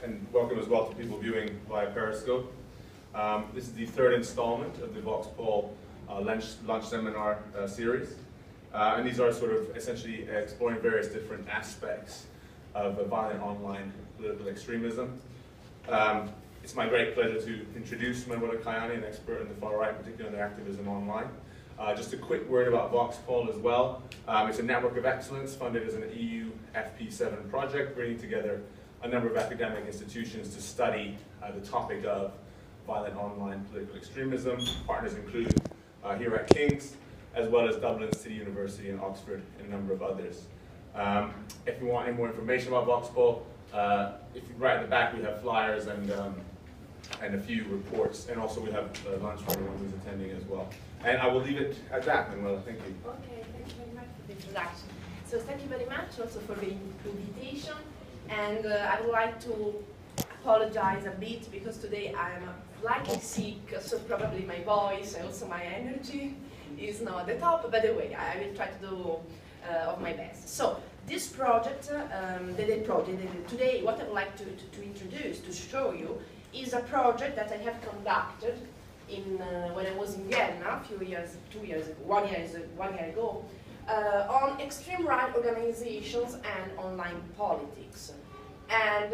and welcome as well to people viewing via Periscope. This is the third installment of the VOX-Pol lunch seminar series. And these are sort of essentially exploring various different aspects of violent online political extremism. It's my great pleasure to introduce Manuela Caiani, an expert in the far right, particularly on their activism online. Just a quick word about VOX-Pol as well. It's a network of excellence funded as an EU FP7 project, bringing together a number of academic institutions to study the topic of violent online political extremism. Partners include here at King's, as well as Dublin City University and Oxford, and a number of others. If you want any more information about VOX-Pol, if you right at the back, we have flyers and a few reports, and also we have lunch for anyone who's attending as well. And I will leave it at that, Manuela. Thank you. Okay, thank you very much for the introduction. So thank you very much also for the invitation, and I would like to apologize a bit because today I'm slightly sick, so probably my voice and also my energy is not at the top, but anyway, I will try to do of my best. So this project, today what I would like to introduce, to show you, is a project that I have conducted when I was in Vienna one year ago, on extreme right organizations and online politics. And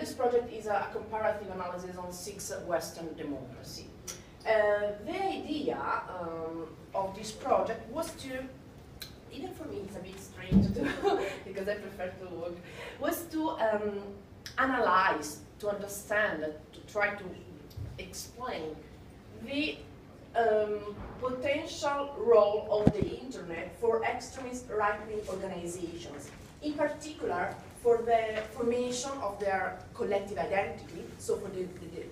this project is a comparative analysis on 6 Western democracies. The idea of this project was to, even for me it's a bit strange to do, because I prefer to work, was to analyze, to understand, to try to explain the potential role of the internet for extremist right-wing organizations, in particular for the formation of their collective identity, so for the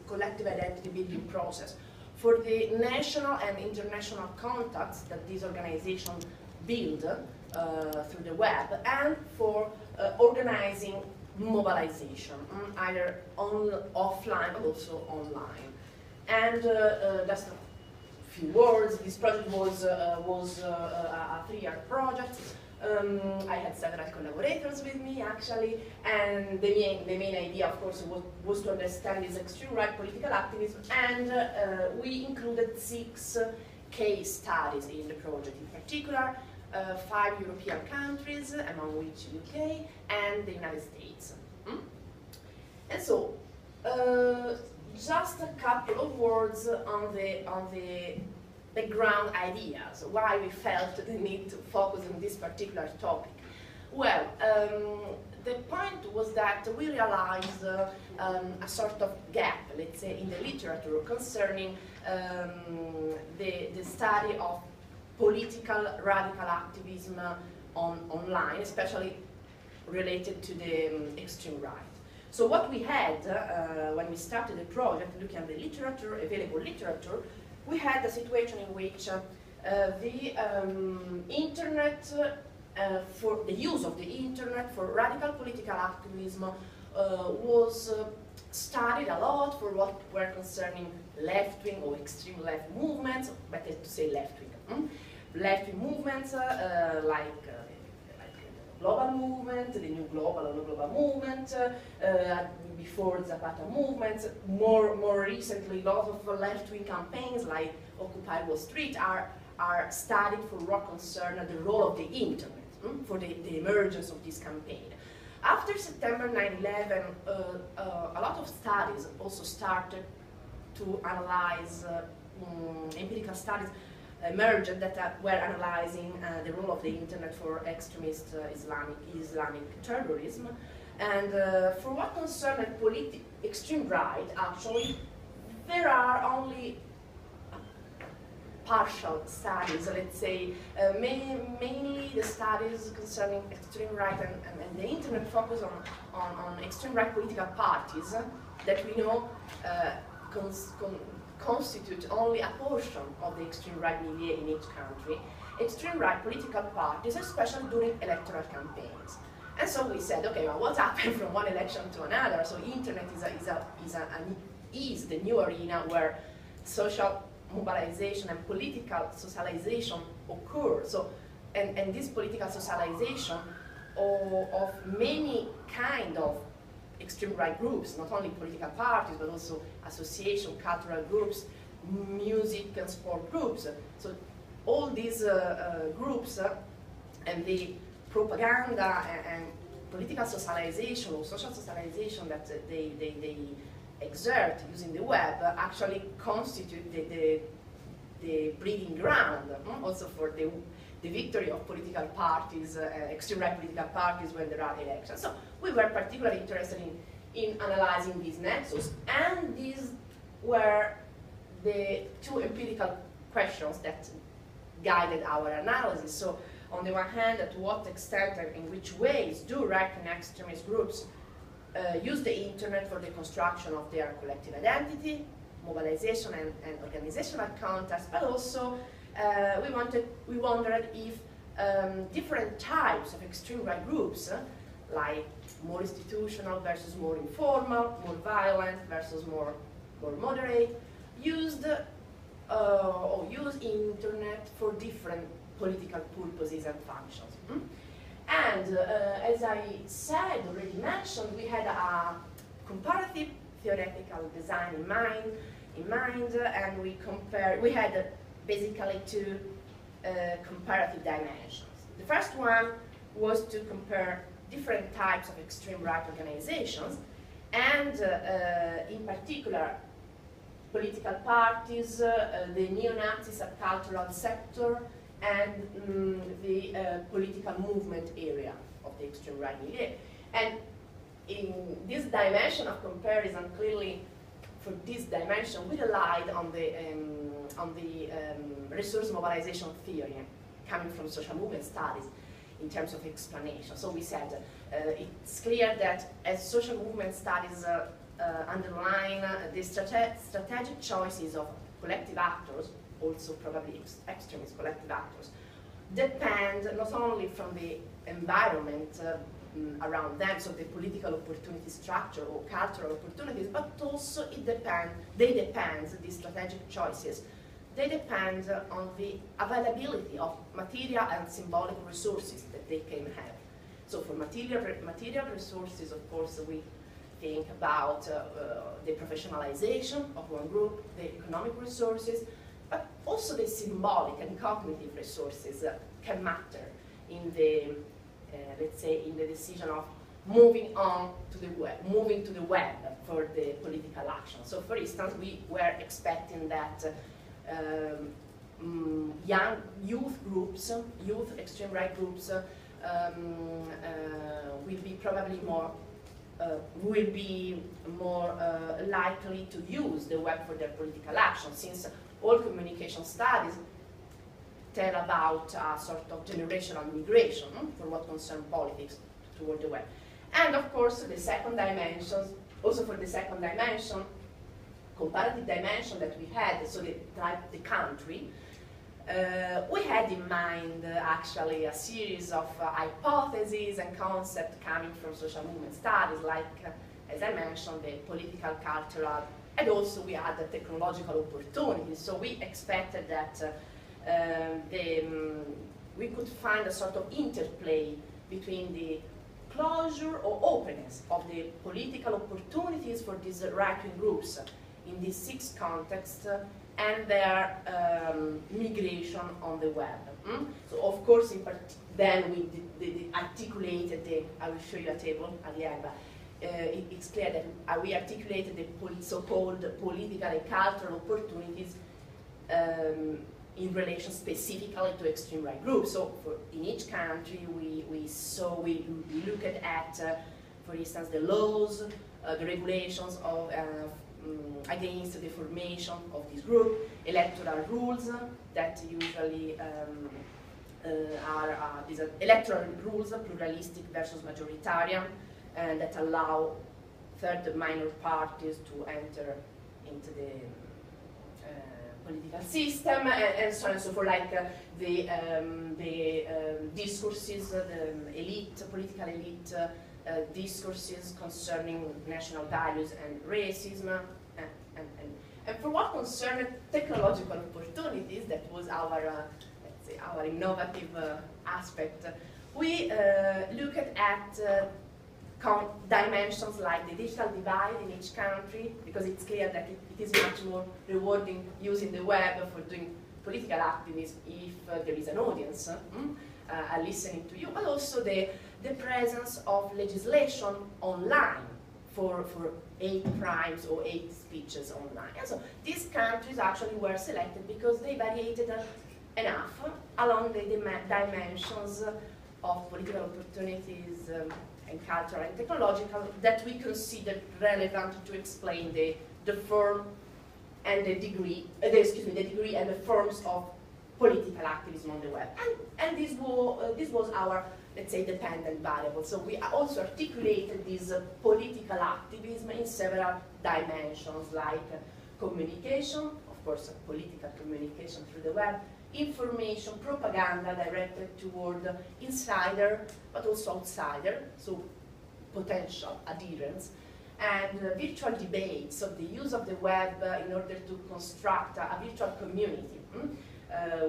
collective identity building process, for the national and international contacts that these organizations build through the web, and for organizing mobilization, either offline but also online. And just a few words, this project was a 3-year project. I had several collaborators with me actually, and the main idea, of course, was to understand this extreme right political activism, and we included 6 case studies in the project, in particular 5 European countries, among which UK and the United States. And so, just a couple of words on the background ideas, why we felt the need to focus on this particular topic. Well, the point was that we realized a sort of gap, let's say, in the literature concerning the study of political radical activism online, especially related to the extreme right. So what we had when we started the project, looking at the literature, available literature, we had a situation in which the internet, for the use of the internet for radical political activism was studied a lot for what were concerning left-wing or extreme left movements, better to say left-wing. Left-wing movements like global movement, the new global or no global movement, before Zapata movements, more recently, lots of left-wing campaigns like Occupy Wall Street are studied for what concerns the role of the internet, for the emergence of this campaign. After September 9/11, a lot of studies also started to analyze, empirical studies emerged that were analyzing the role of the internet for extremist Islamic terrorism. And for what concerns extreme right, actually, there are only partial studies, let's say, mainly the studies concerning extreme right and the internet focus on extreme right political parties that we know constitute only a portion of the extreme right milieu in each country. Extreme right political parties, especially during electoral campaigns. And so we said, okay, well, what happened from one election to another? So internet is the new arena where social mobilization and political socialization occur. So, and this political socialization of many kind of extreme right groups, not only political parties, but also association, cultural groups, music and sport groups. So all these groups and the propaganda and political socialization or social socialization that they exert using the web actually constitute the breeding ground also for the victory of political parties, extreme right political parties when there are elections. So we were particularly interested in analyzing these nexus, and these were the two empirical questions that guided our analysis. So on the one hand, to what extent and in which ways do right and extremist groups use the internet for the construction of their collective identity, mobilization and organizational context, but also we wondered if different types of extreme right groups, like more institutional versus more informal, more violent versus more moderate, used or use internet for different political purposes and functions. And as I said, already mentioned, we had a comparative theoretical design in mind, and we had basically two comparative dimensions. The first one was to compare different types of extreme right organizations, and in particular political parties, the neo-Nazi subcultural sector, and the political movement area of the extreme right milieu. And in this dimension of comparison, clearly for this dimension, we relied on the resource mobilization theory coming from social movement studies in terms of explanation. So we said it's clear that as social movement studies underline the strategic choices of collective actors, also probably extremist collective actors, depend not only from the environment around them, so the political opportunity structure or cultural opportunities, but also these strategic choices, they depend on the availability of material and symbolic resources that they can have. So for material resources, of course, we think about the professionalization of one group, the economic resources, but also the symbolic and cognitive resources can matter in the, let's say, in the decision of moving on to the web, moving to the web for the political action. So, for instance, we were expecting that young youth groups, youth extreme right groups, will be probably more likely to use the web for their political action, since all communication studies tell about a sort of generational migration for what concerns politics toward the web. And of course, the second dimension, also for the second dimension, comparative dimension that we had, so the country, we had in mind actually a series of hypotheses and concepts coming from social movement studies, like, as I mentioned, the political, cultural, and also we had the technological opportunities. So we expected that we could find a sort of interplay between the closure or openness of the political opportunities for these right-wing groups in these 6 contexts and their migration on the web. So of course, then we articulated I will show you a table at the end, but it's clear that we articulated the so-called political and cultural opportunities in relation specifically to extreme right groups. So in each country, we looked at for instance, the laws, the regulations of against the formation of this group, electoral rules that usually are these electoral rules, pluralistic versus majoritarian, and that allow third minor parties to enter into the political system, and so on and so forth, like the discourses, the elite, political elite discourses concerning national values and racism, and for what concerned technological opportunities, that was our, let's say, our innovative aspect. We looked at dimensions like the digital divide in each country, because it's clear that it is much more rewarding using the web for doing political activism if there is an audience listening to you, but also the presence of legislation online for hate crimes or hate speeches online. And so these countries actually were selected because they variated enough along the dimensions of political opportunities and cultural and technological that we considered relevant to explain the form and the degree, the degree and the forms of political activism on the web. And this was our, let's say, dependent variable. So we also articulated this political activism in several dimensions, like communication, of course, political communication through the web, information, propaganda directed toward insider, but also outsider, so potential adherents, and virtual debates of the use of the web in order to construct a virtual community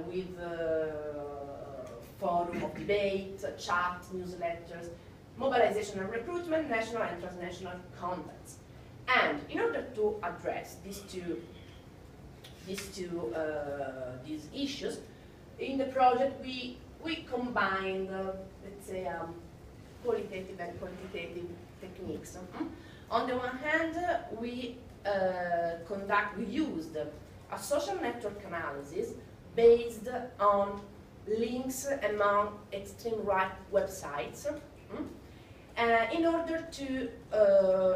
with forum of debate, chat, newsletters, mobilization and recruitment, national and transnational contacts. And in order to address these issues, in the project we combined, let's say, qualitative and quantitative techniques. On the one hand, we used a social network analysis based on links among extreme right websites in order to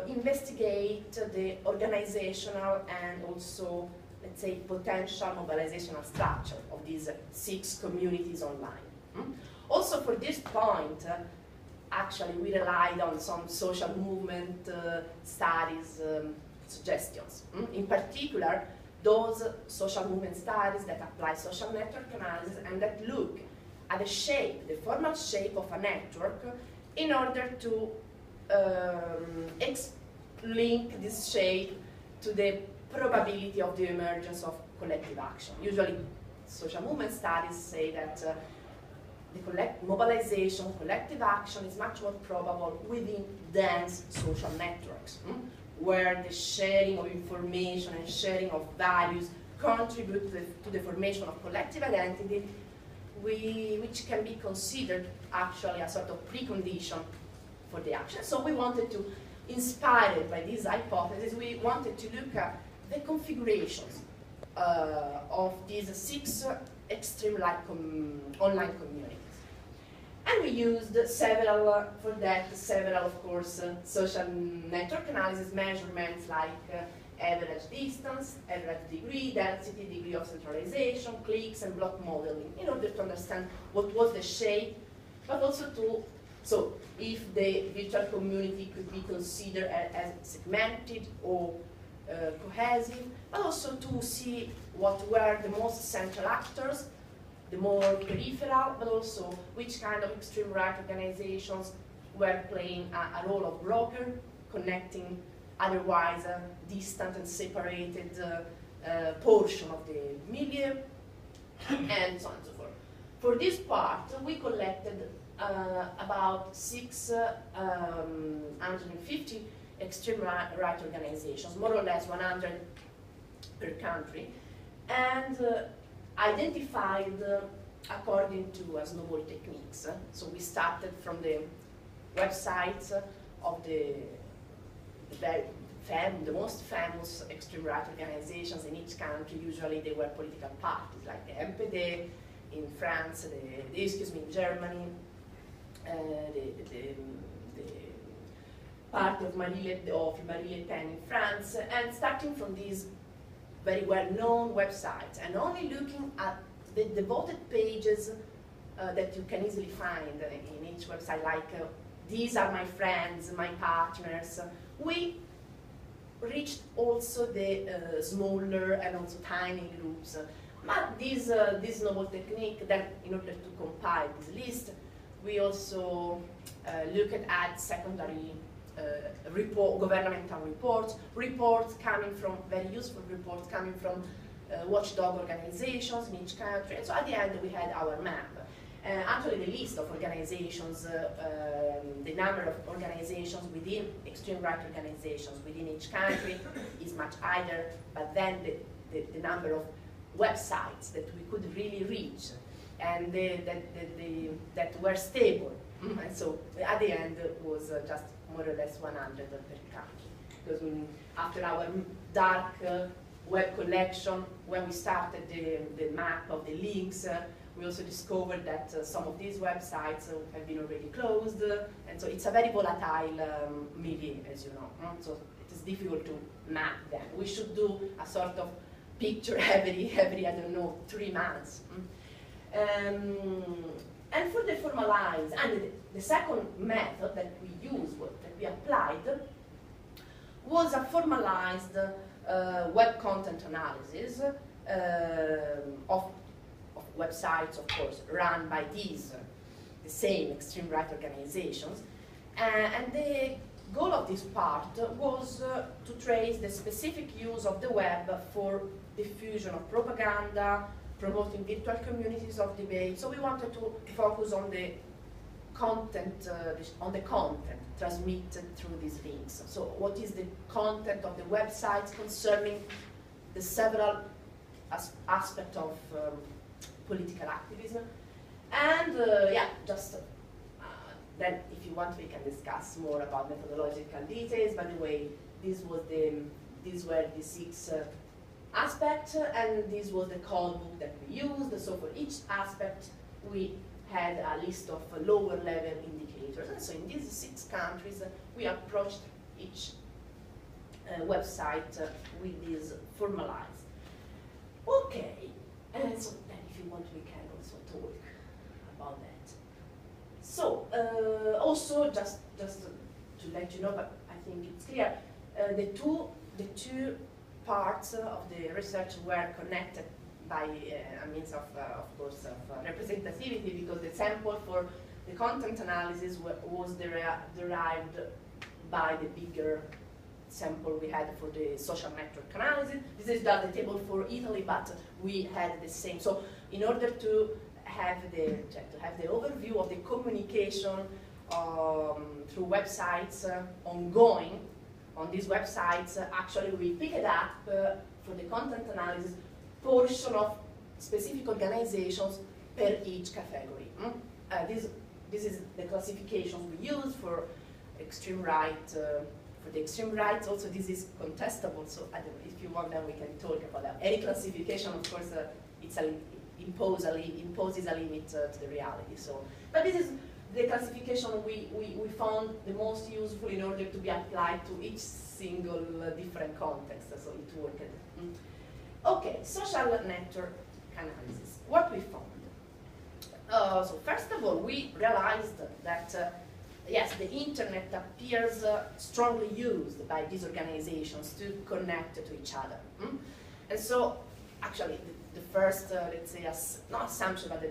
investigate the organizational and also, let's say, potential mobilizational structure of these 6 communities online. Also for this point, actually we relied on some social movement studies suggestions. In particular, those social movement studies that apply social network analysis and that look at the shape, the formal shape of a network in order to link this shape to the probability of the emergence of collective action. Usually, social movement studies say that the mobilization, collective action is much more probable within dense social networks, where the sharing of information and sharing of values contribute to the formation of collective identity, which can be considered actually a sort of precondition for the action. So we wanted to, inspired by this hypothesis, we wanted to look at the configurations of these 6 extreme right online communities. And we used several, of course, social network analysis measurements like average distance, average degree, density, degree of centralization, clicks, and block modeling in order to understand what was the shape, but also so if the virtual community could be considered as segmented or cohesive, but also to see what were the most central actors, the more peripheral, but also which kind of extreme right organizations were playing a role of broker, connecting otherwise distant and separated portion of the milieu, and so on and so forth. For this part, we collected about 650 extreme right organizations, more or less 100 per country, and identified according to snowball techniques. So we started from the websites of the most famous extreme right organizations in each country. Usually they were political parties, like the MPD in France, in Germany, the part of Marie Le Pen in France, and starting from these very well-known websites, and only looking at the devoted pages that you can easily find in each website, like these are my friends, my partners. We reached also the smaller and also tiny groups. But this novel technique, that in order to compile this list, we also looked at secondary governmental reports coming from, very useful reports coming from watchdog organizations in each country. And so at the end we had our map. Actually, the list of organizations, the number of organizations within extreme right organizations within each country is much higher, but then the number of websites that we could really reach and that were stable. And so at the end it was just more or less 100 per country. Because after our dark web collection, when we started the map of the links, we also discovered that some of these websites have been already closed, and so it's a very volatile milieu, as you know. So it is difficult to map them. We should do a sort of picture every I don't know, 3 months. And for the formalized, and the second method that we used, that we applied, was a formalized web content analysis of websites, of course, run by these, the same extreme right organizations. And the goal of this part was to trace the specific use of the web for diffusion of propaganda, promoting virtual communities of debate. So we wanted to focus on the content, transmitted through these links. So what is the content of the websites concerning the several aspects of political activism? And yeah, just then if you want we can discuss more about methodological details. By the way, these were the 6 aspects, and this was the code book that we used. So for each aspect we had a list of lower level indicators, and so in these 6 countries we approached each website with this formalized. Okay, and so then if you want we can also talk about that. So also just to let you know, but I think it's clear, the two parts of the research were connected by a means of course, of representativity, because the sample for the content analysis was derived by the bigger sample we had for the social network analysis. This is just the table for Italy, but we had the same. So in order to have the overview of the communication through websites ongoing on these websites, actually we picked up for the content analysis portion of specific organizations per each category. This is the classification we use for extreme right. For the extreme right, also this is contestable. So I don't know, if you want, then we can talk about that. Any classification, of course, imposes a limit to the reality. So, but this is the classification we found the most useful in order to be applied to each single different context. So it worked. Okay, social network analysis. What we found. So first of all, we realized that yes, the internet appears strongly used by these organizations to connect to each other. And so, actually, the first, let's say, not assumption, but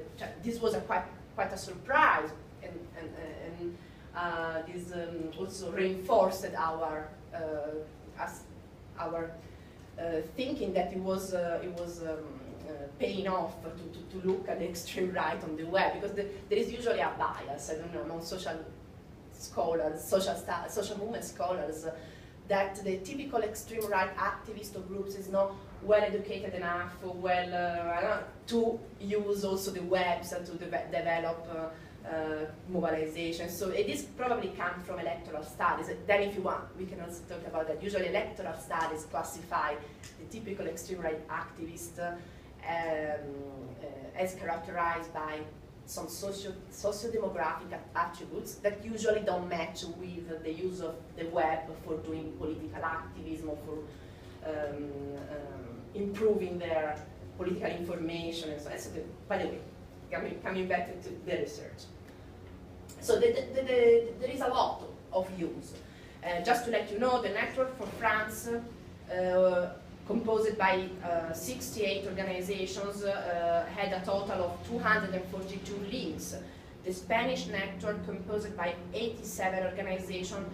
this was quite a surprise, and this also reinforced our thinking that it was paying off to look at the extreme right on the web, because there is usually a bias, I don't know, among social scholars, social movement scholars, that the typical extreme right activist or groups is not well educated enough, to use also the webs and to develop mobilization. So this probably comes from electoral studies. Then if you want, we can also talk about that. Usually electoral studies classify the typical extreme right activist as characterized by some socio-demographic attributes that usually don't match with the use of the web for doing political activism or for improving their political information and so on. So by the way, coming back to the research. So there is a lot of use. Just to let you know, the network for France, composed by 68 organizations, had a total of 242 links. The Spanish network, composed by 87 organizations,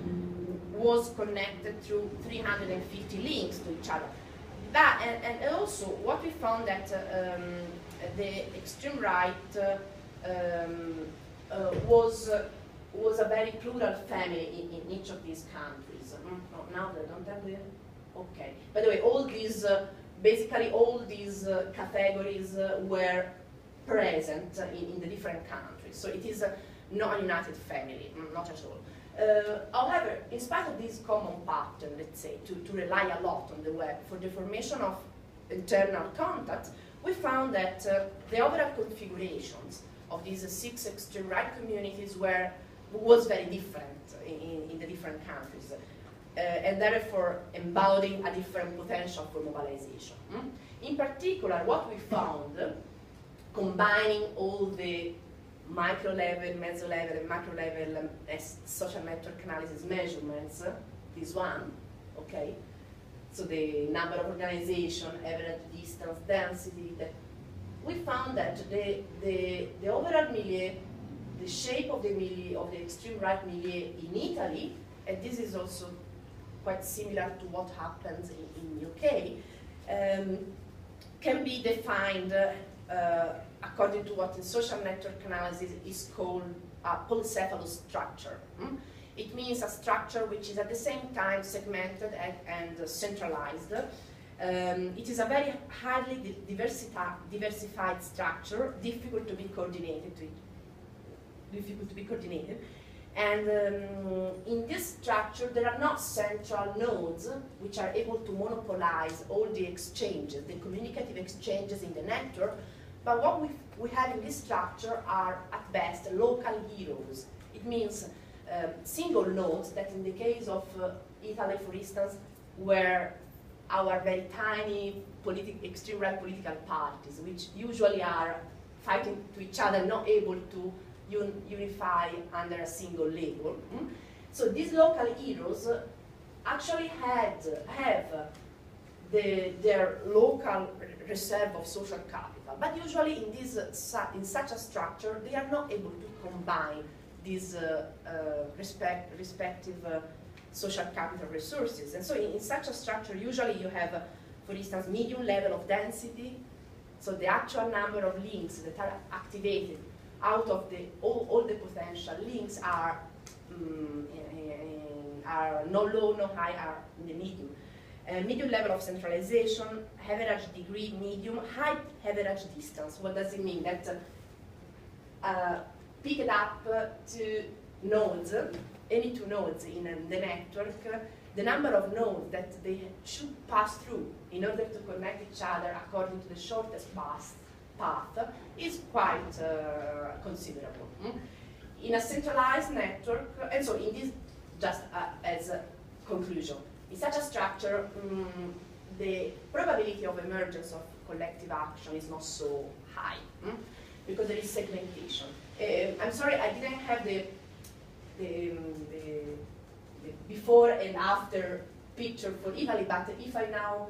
was connected through 350 links to each other. And also, what we found that the extreme right was a very plural family in each of these countries. Oh, now they don't have the... Okay. By the way, all these, basically all these categories were present in the different countries. So it is not a united family, not at all. However, in spite of this common pattern, let's say, to rely a lot on the web for the formation of internal contacts, we found that the overall configurations of these 6 extreme right communities was very different in the different countries, and therefore embodying a different potential for mobilization. In particular, what we found, combining all the micro level, meso level, and macro level social network analysis measurements, this one, okay? So the number of organization, average distance, density, we found that the overall milieu, the shape of the milieu, of the extreme right milieu in Italy, and this is also quite similar to what happens in UK, can be defined according to what in social network analysis is called a polycephalous structure. It means a structure which is at the same time segmented and centralized. It is a very highly diversified structure, difficult to be coordinated. And in this structure, there are not central nodes which are able to monopolize all the exchanges, the communicative exchanges in the network. But what we have in this structure are, at best, local heroes. It means single nodes that, in the case of Italy, for instance, were our very tiny extreme right political parties, which usually are fighting to each other, not able to unify under a single label. So these local heroes actually have their local reserve of social capital, but usually in such a structure they are not able to combine these respective social capital resources. And so in such a structure, usually you have, for instance, medium level of density, so the actual number of links that are activated out of all the potential links are no low, no high, are in the medium. Medium level of centralization, average degree, medium, high average distance. What does it mean? That picked up to nodes, any two nodes in the network, the number of nodes that they should pass through in order to connect each other according to the shortest path is quite considerable. In a centralized network, and so in this, just as a conclusion, in such a structure, the probability of emergence of collective action is not so high, because there is segmentation. I'm sorry, I didn't have the before and after picture for Italy, but if I now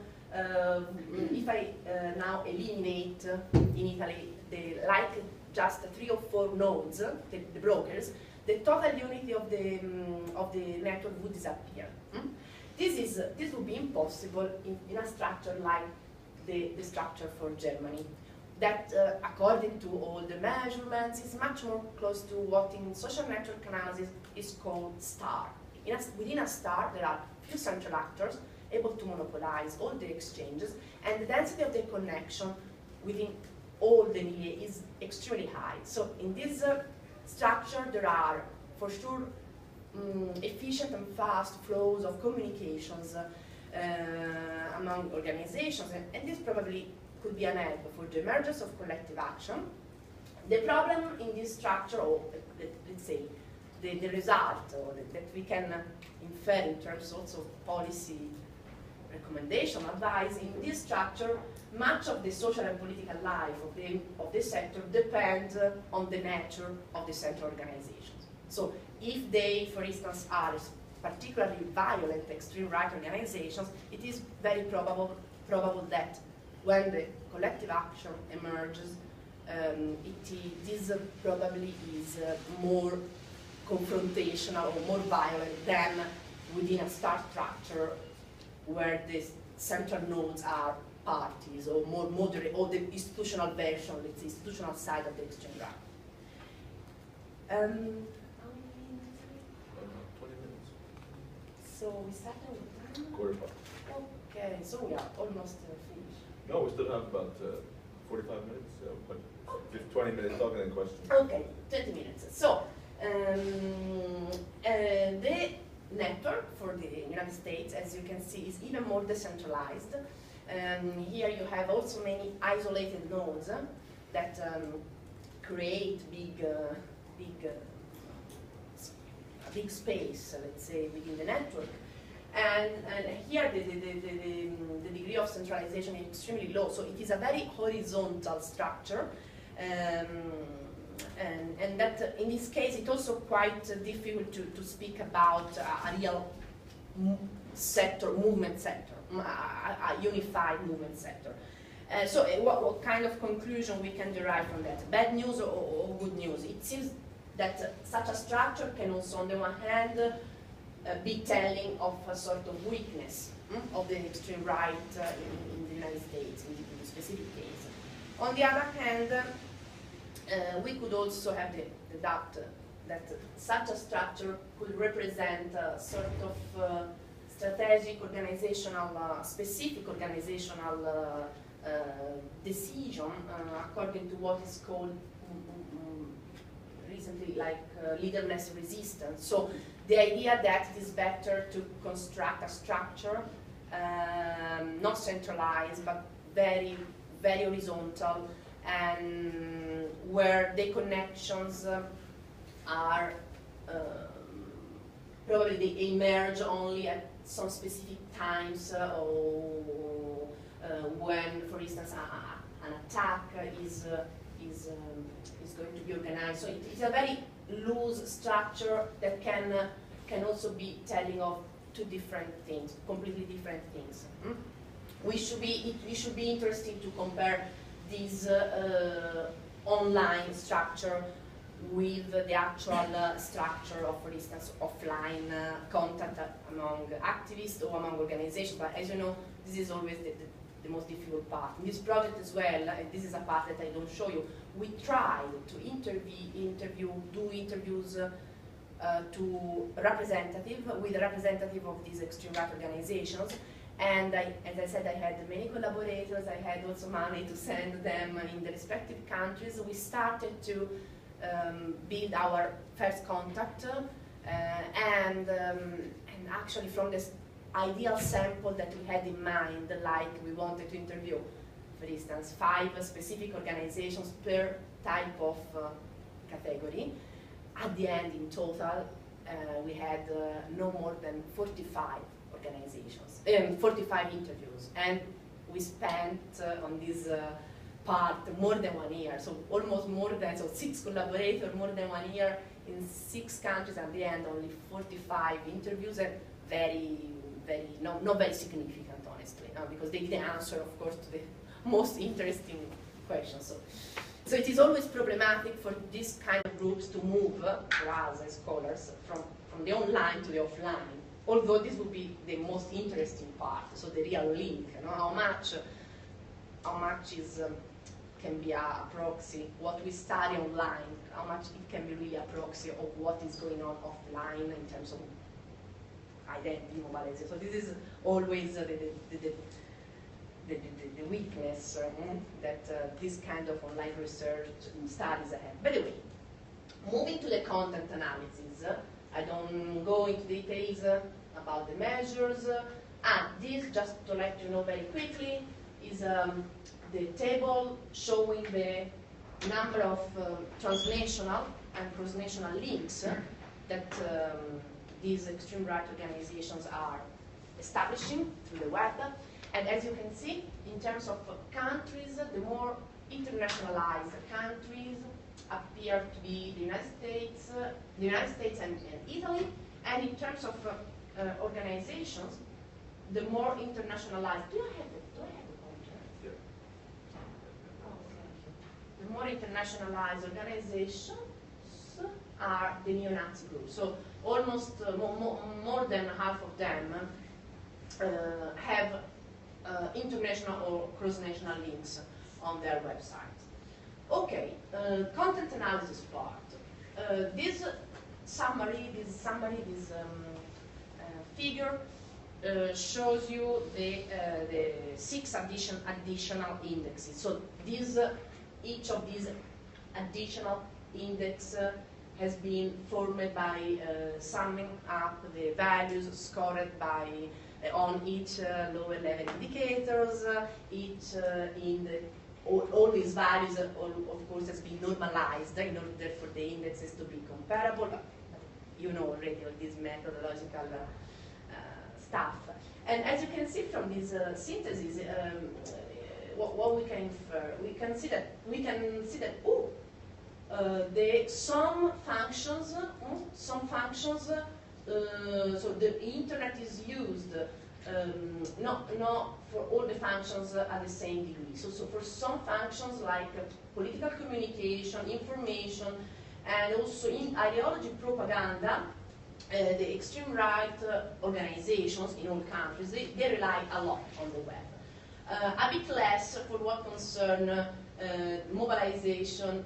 now eliminate in Italy just 3 or 4 nodes, the brokers, the total unity of the network would disappear. This would be impossible in a structure like the structure for Germany, that according to all the measurements is much more close to what in social network analysis is called star. Within a star there are few central actors able to monopolize all the exchanges, and the density of the connection within all the milieu is extremely high. So in this structure there are for sure efficient and fast flows of communications among organizations, and this probably could be an help for the emergence of collective action. The problem in this structure, or let's say the result that we can infer in terms also of policy recommendation, advice, in this structure, much of the social and political life of the sector depends on the nature of the central organizations. So if they, for instance, are particularly violent extreme right organizations, it is very probable that when the collective action emerges, this probably is more confrontational or more violent than within a star structure where the central nodes are parties or more moderate, or the institutional version, let's say, institutional side of the extreme right. How many minutes? 20 minutes. So we started with time? Quarter past. Okay, so we are almost finished. No, we still have about 45 minutes, but 20 minutes talking and questions. Okay, 20 minutes. So, the network for the United States, as you can see, is even more decentralized. Here you have also many isolated nodes that create big space, let's say, within the network. And here the degree of centralization is extremely low, so it is a very horizontal structure. And that in this case it's also quite difficult to speak about a real movement sector, a unified movement sector. So what kind of conclusion we can derive from that? Bad news or good news? It seems that such a structure can also, on the one hand, be telling of a sort of weakness of the extreme right in the United States, in the specific case. On the other hand, we could also have the doubt that such a structure could represent a sort of strategic organizational, specific organizational decision according to what is called recently like leaderless resistance. So the idea that it is better to construct a structure not centralized but very, very horizontal, and where the connections are probably they emerge only at some specific times or when, for instance, an attack is going to be organized. So it is a very loose structure that can also be telling of two different things, completely different things. We should be interested to compare this online structure with the actual structure of, for instance, offline contact among activists or among organizations. But as you know, this is always the most difficult part. In this project as well, and this is a part that I don't show you, we tried to do interviews with representative of these extreme right organizations. And as I said, I had many collaborators. I had also money to send them in the respective countries. We started to build our first contact, and actually from this ideal sample that we had in mind, like we wanted to interview, for instance, 5 specific organizations per type of category. At the end, in total, we had no more than 45 organizations, 45 interviews, and we spent on this part more than 1 year, so almost more than, so 6 collaborators, more than 1 year in 6 countries. At the end, only 45 interviews, and not very significant, honestly, because they didn't answer, of course, to the most interesting questions. So it is always problematic for these kind of groups to move, for us as scholars, from the online to the offline. Although this would be the most interesting part, so the real link, how much is can be a proxy, what we study online, how much it can be really a proxy of what is going on offline in terms of identity mobilization. So this is always the weakness that this kind of online research studies have. By the way, moving to the content analysis, I don't go into details about the measures. This, just to let you know very quickly, is the table showing the number of transnational and cross-national links that these extreme right organizations are establishing through the web. And as you can see, in terms of countries, the more internationalized countries appear to be the United States and Italy. And in terms of organizations, the more internationalized. Do I have the content? Yeah. Okay. The more internationalized organizations are the neo-Nazi groups. So almost more than half of them have international or cross-national links on their website. Okay, content analysis part. this figure shows you the 6 additional indexes. So each of these additional indexes has been formed by summing up the values scored by on each lower level indicators. All these values, of course, has been normalized in order for the indexes to be comparable. You know already all this methodological stuff. And as you can see from this synthesis, what we can infer, we can see that some functions, so the internet is used not for all the functions at the same degree. So for some functions like political communication, information, and also in ideology propaganda, the extreme right organizations in all countries, they rely a lot on the web. A bit less for what concern mobilization,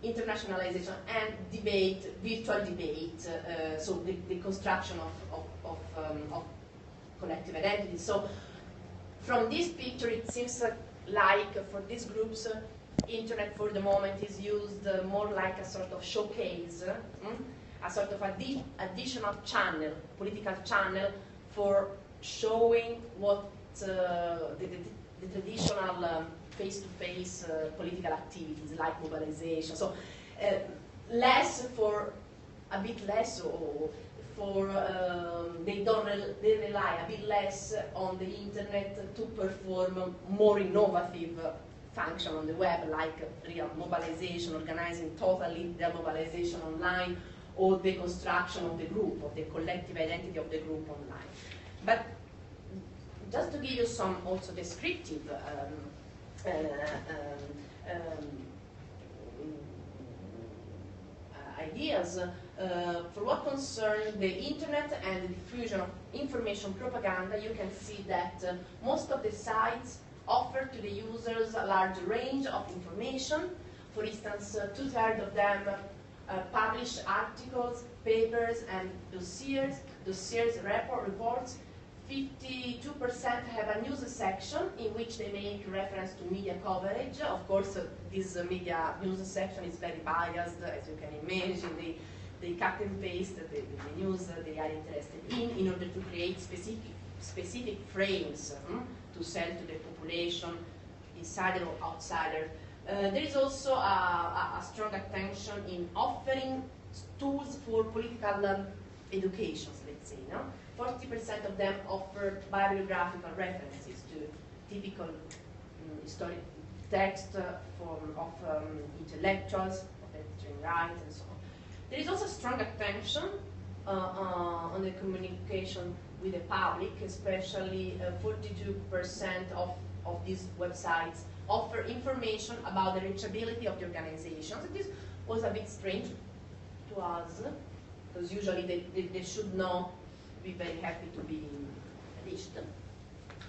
internationalization, and debate, virtual debate, so the construction of collective identity. So from this picture, it seems like for these groups, internet for the moment is used more like a sort of showcase, a sort of additional channel, political channel, for showing what the traditional face-to-face political activities like mobilization. So a bit less, or they rely a bit less on the internet to perform more innovative function on the web, like real mobilization, organizing totally their mobilization online, or the construction of the group, of the collective identity of the group online. But just to give you some also descriptive ideas, for what concerns the internet and the diffusion of information propaganda, you can see that most of the sites offer to the users a large range of information. For instance, 2/3 of them publish articles, papers, and dossiers, reports. 52% have a news section in which they make reference to media coverage. Of course, this media news section is very biased, as you can imagine. They cut and paste the news they are interested in order to create specific frames to sell to the population, insider or outsider. There is also a strong attention in offering tools for political education, let's say. 40% of them offer bibliographical references to typical historic text of intellectuals, of the extreme right, and so on. There is also strong attention on the communication with the public, especially 42% of these websites offer information about the reachability of the organizations. This was a bit strange to us, because usually they should know, be very happy to be reached.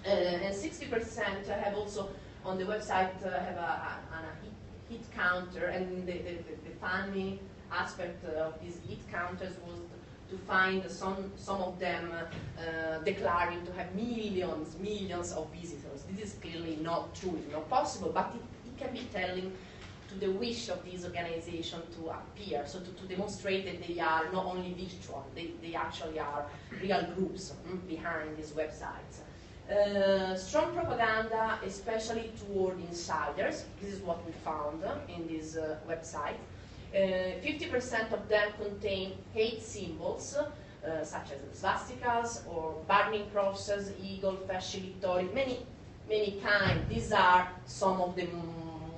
And 60% have also on the website have a hit counter, and the funny aspect of these hit counters was to find some of them declaring to have millions of visitors. This is clearly not true, it's not possible, but it can be telling to the wish of this organization to appear, so to demonstrate that they are not only virtual, they actually are real groups behind these websites. Strong propaganda, especially toward insiders. This is what we found in this website. 50% of them contain hate symbols, such as swastikas or burning crosses, eagle, fasci vittori, many kinds. These are some of the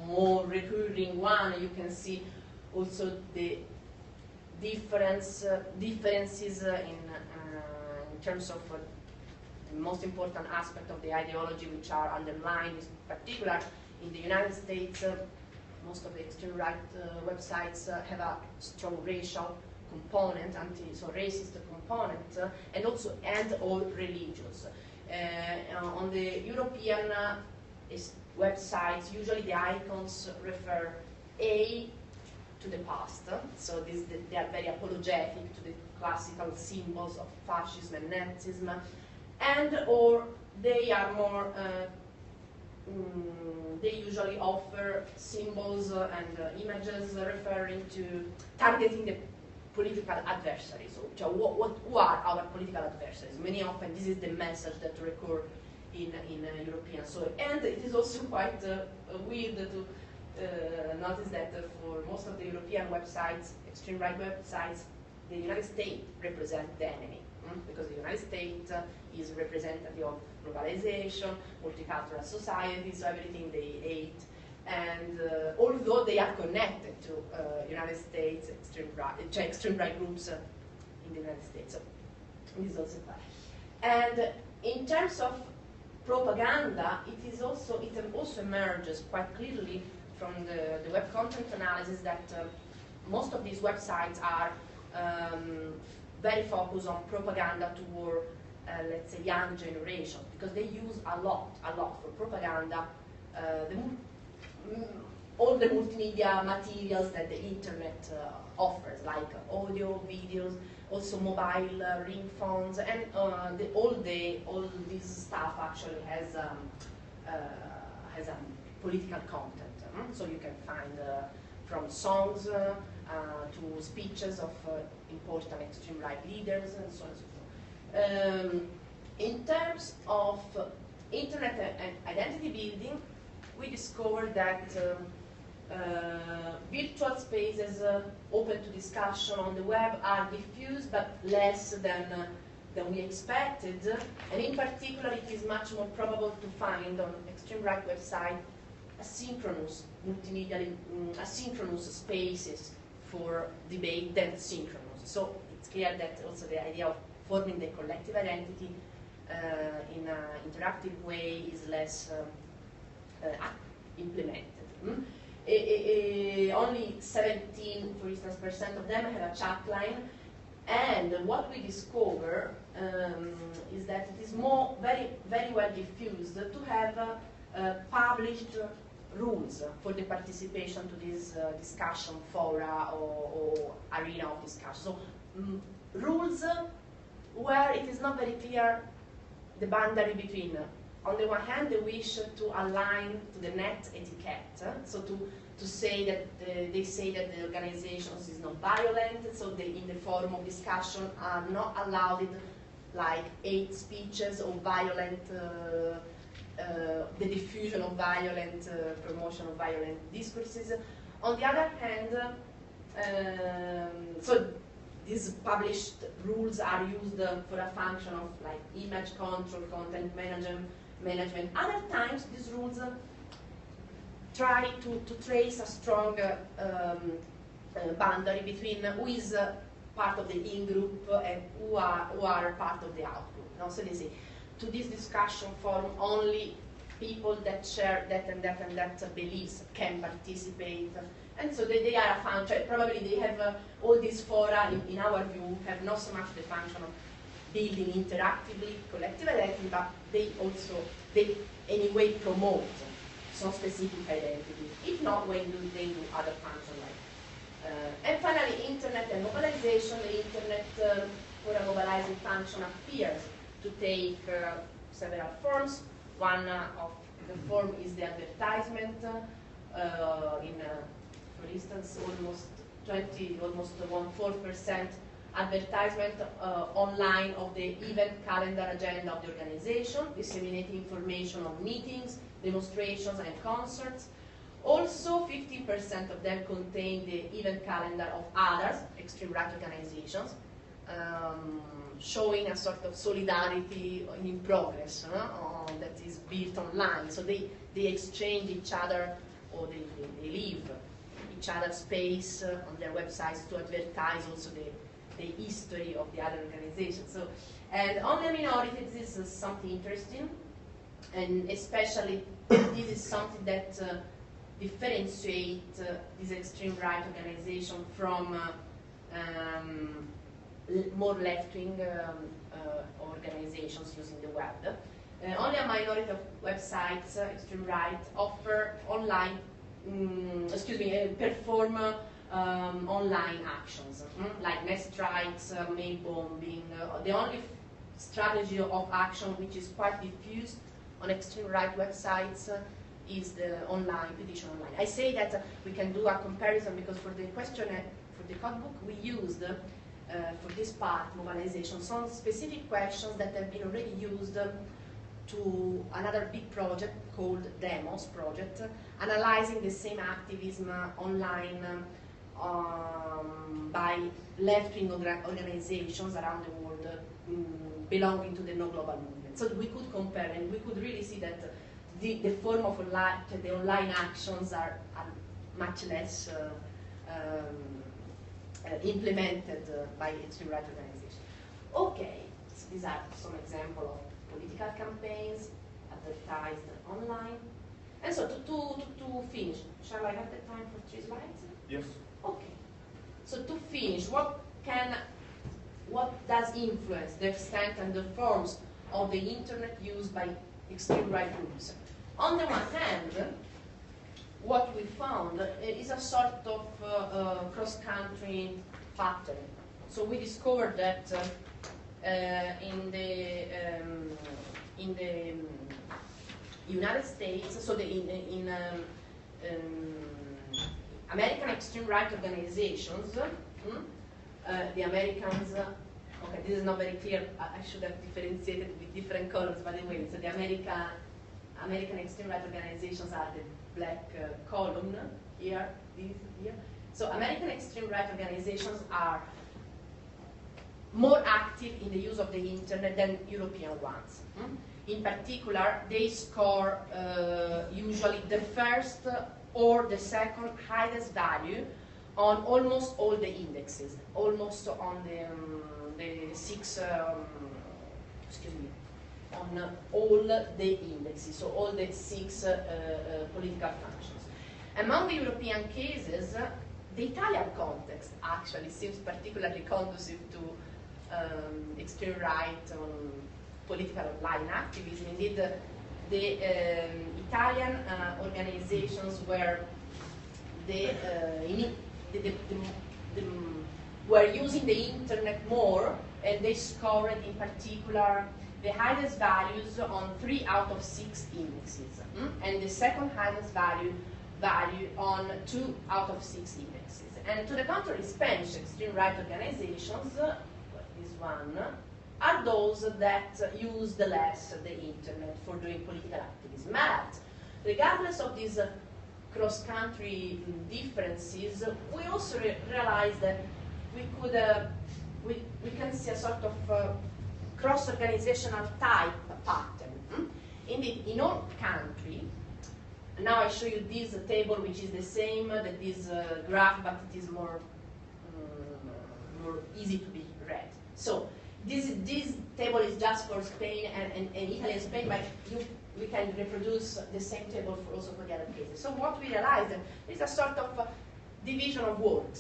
more recurring ones. You can see also the differences in terms of the most important aspect of the ideology, which are underlined. In particular, in the United States, most of the extreme right websites have a strong racial component, racist component, and also all religious. On the European websites, usually the icons refer to the past. So they are very apologetic to the classical symbols of fascism and Nazism, and or they are more they usually offer symbols and images referring to targeting the political adversaries. So who are our political adversaries? Many often this is the message that recur in European. So, and it is also quite weird to notice that for most of the European websites, extreme right websites, the United States represent the enemy, because the United States is representative of globalization, multicultural society, so everything they hate. And although they are connected to United States extreme right groups in the United States, so this is also fine. And in terms of propaganda, it also emerges quite clearly from the web content analysis that most of these websites are very focused on propaganda toward, let's say, young generation, because they use a lot for propaganda all the multimedia materials that the internet offers, like audio, videos, also mobile ring phones, and all this stuff actually has a political content. So you can find from songs to speeches of important extreme right leaders and so on and so forth. In terms of internet and identity building, we discovered that virtual spaces open to discussion on the web are diffused but less than we expected, and in particular it is much more probable to find on extreme right website asynchronous multimedia, asynchronous spaces for debate than synchronous. So it's clear that also the idea of forming the collective identity in an interactive way is less implemented. Only 17, for instance, % of them have a chat line, and what we discover is that it is very well diffused to have published rules for the participation to this discussion fora or arena of discussion. So rules where it is not very clear the boundary between, on the one hand, the wish to align to the net etiquette, so to say that they say that the organizations is not violent, so they, in the forum of discussion, are not allowed like hate speeches or violent, the diffusion of violent, promotion of violent discourses. On the other hand, so these published rules are used for a function of like image control, content management. Other times, these rules try to trace a strong boundary between who is part of the in-group and who are part of the out-group. No? So they say, to this discussion forum, only people that share that and that and that beliefs can participate. And so they are a function, probably they have all these fora, in our view, have not so much the function of building interactively collective identity, but they anyway promote some specific identity. If not, when they do other functions like. And finally, internet and mobilization. The internet for a mobilizing function appears to take several forms. One of the form is the advertisement. For instance, almost 1/4% advertisement online of the event calendar agenda of the organization, disseminating information on meetings, demonstrations, and concerts. Also, 15% of them contain the event calendar of others, extreme right organizations, showing a sort of solidarity in progress that is built online. So they exchange each other, or they leave each other's space on their websites to advertise also the history of the other organization. So, and only a minority, this is something interesting, and especially this is something that differentiates this extreme right organization from more left-wing organizations using the web. Only a minority of websites, extreme right, offer online, perform online actions, like mass strikes, mail bombing. The only strategy of action which is quite diffused on extreme right websites is the online, petition online. I say that we can do a comparison because for the questionnaire, for the codebook, we used for this part, mobilization, some specific questions that have been already used to another big project called Demos project, analyzing the same activism online by left-wing organizations around the world belonging to the no global movement. So we could compare and we could really see that the form of the online actions are much less implemented by extreme right organizations. Okay, so these are some examples of political campaigns advertised online. And so to finish, shall I have the time for 3 slides? Yes. Okay. So to finish, what does influence the extent and the forms of the internet used by extreme right groups? On the one hand, what we found is a sort of cross-country pattern. So we discovered that in the United States, so in American extreme right organizations, the Americans, okay, this is not very clear, I should have differentiated with different colors, by the way, so the American extreme right organizations are the black column here, here. So American extreme right organizations are more active in the use of the internet than European ones. In particular, they score usually the first or the second highest value on almost all the indexes, almost on the 6, excuse me, on all the indexes, so all the 6 political functions. Among the European cases, the Italian context actually seems particularly conducive to extreme right political online activism. Indeed, the Italian organizations were were using the internet more, and they scored in particular the highest values on 3 out of 6 indexes, and the second highest value on 2 out of 6 indexes. And to the contrary, Spanish extreme right organizations, this one, are those that use the less the internet for doing political activism. But regardless of these cross-country differences, we also realized that we can see a sort of cross-organizational type pattern. Indeed, in all countries, now I show you this table, which is the same that this graph, but it is more easy to be read. So this table is just for Spain and Italy and Spain, but we can reproduce the same table also for the other cases. So what we realized is a sort of division of work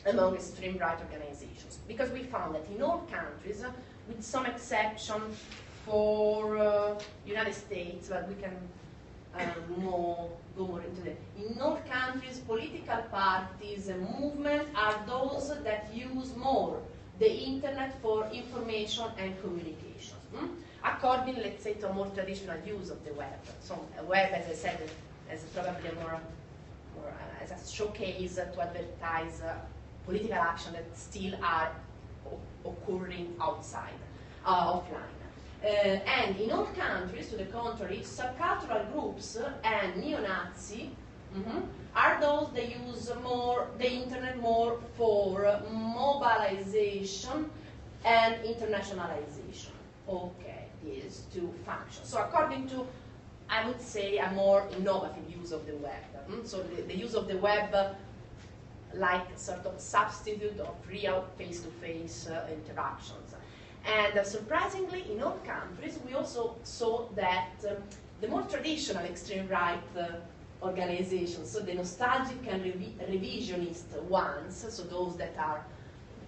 among extreme right organizations, because we found that in all countries, with some exception for United States, but we can go more into that. In all countries, political parties and movements are those that use more the internet for information and communication, according, let's say, to a more traditional use of the web. So a web, as I said, is probably more as a showcase to advertise political action that still are occurring outside, offline. And in all countries, to the contrary, subcultural groups and neo-Nazi are those that use more the internet more for mobilization and internationalization. Okay, these 2 functions. So according to, I would say, a more innovative use of the web. So the use of the web like sort of substitute of real face-to-face interactions. And surprisingly, in all countries, we also saw that the more traditional extreme right organizations, so the nostalgic and revisionist ones, so those that are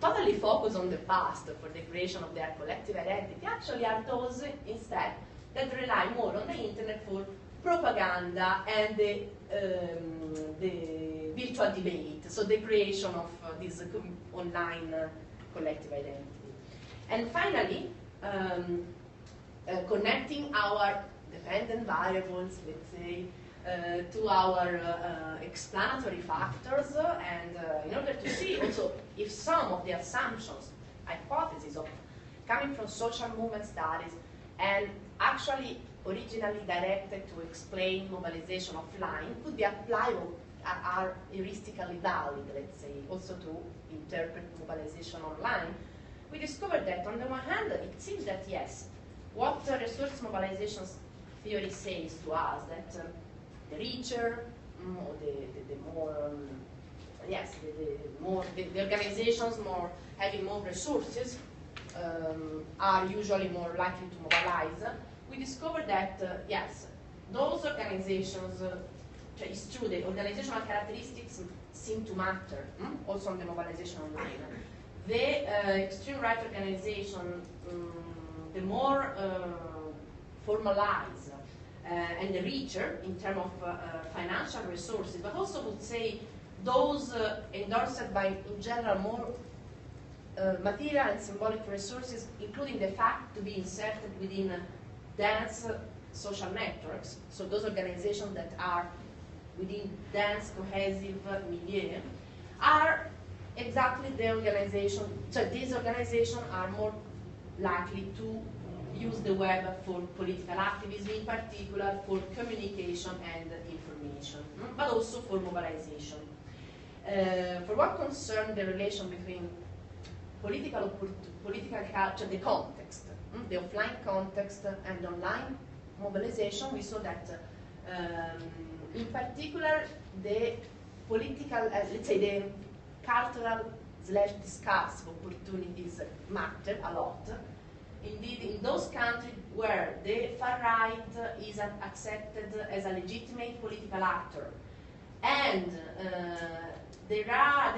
totally focused on the past for the creation of their collective identity, actually are those instead that rely more on the internet for propaganda and the virtual debate, so the creation of this online collective identity. And finally, connecting our dependent variables, let's say, to our explanatory factors, and in order to see also if some of the assumptions, hypotheses of coming from social movement studies and actually originally directed to explain mobilization offline could be applied or are heuristically valid, let's say, also to interpret mobilization online, we discovered that on the one hand, it seems that yes, what resource mobilization theory says to us, that the richer, or the more, yes, the organizations having more resources are usually more likely to mobilize. We discovered that, yes, those organizations, it's true, the organizational characteristics seem to matter, also on the mobilization online. The extreme right organization, the more formalized and the richer in terms of financial resources, but also would say those endorsed by, in general, more material and symbolic resources, including the fact to be inserted within dense social networks, so those organizations that are within dense, cohesive milieu, are exactly the organization, so these organizations are more likely to use the web for political activism, in particular for communication and information, but also for mobilization. For what concerns the relation between political culture, the context, the offline context and online mobilization, we saw that in particular the political, let's say the cultural/discursive opportunities matter a lot. Indeed, in those countries where the far right is accepted as a legitimate political actor, and there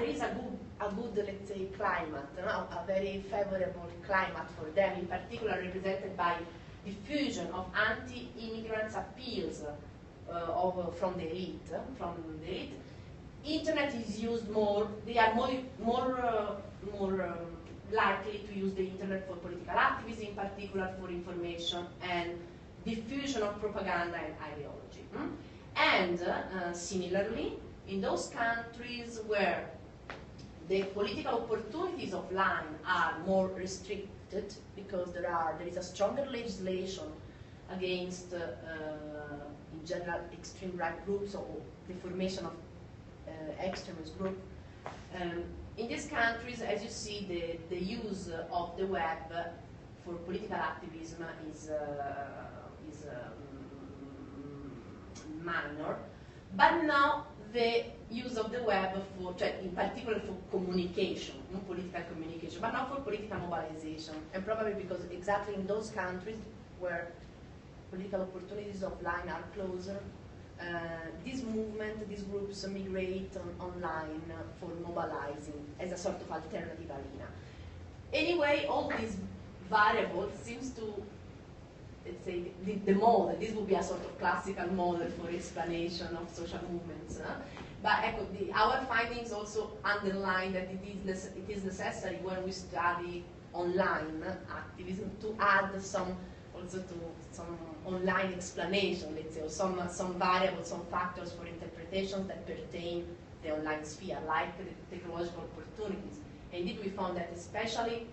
is a good, let's say, climate, a very favorable climate for them, in particular represented by diffusion of anti-immigrants appeals from the elite. Internet is used more. They are more likely to use the internet for political activism, in particular for information and diffusion of propaganda and ideology. And similarly, in those countries where the political opportunities offline are more restricted because there is a stronger legislation against, in general, extreme right groups or the formation of extremist group. In these countries, as you see, the use of the web for political activism is minor, but now the use of the web for, in particular for communication, political communication, but not for political mobilization, and probably because exactly in those countries where political opportunities offline are closer, this movement, these groups migrate online for mobilizing as a sort of alternative arena. Anyway, all these variables seems to, let's say, the model, this would be a sort of classical model for explanation of social movements. But our findings also underline that it is necessary when we study online activism to add some online explanation, let's say, or some variables, some factors for interpretations that pertain the online sphere, like the technological opportunities. And indeed, we found that especially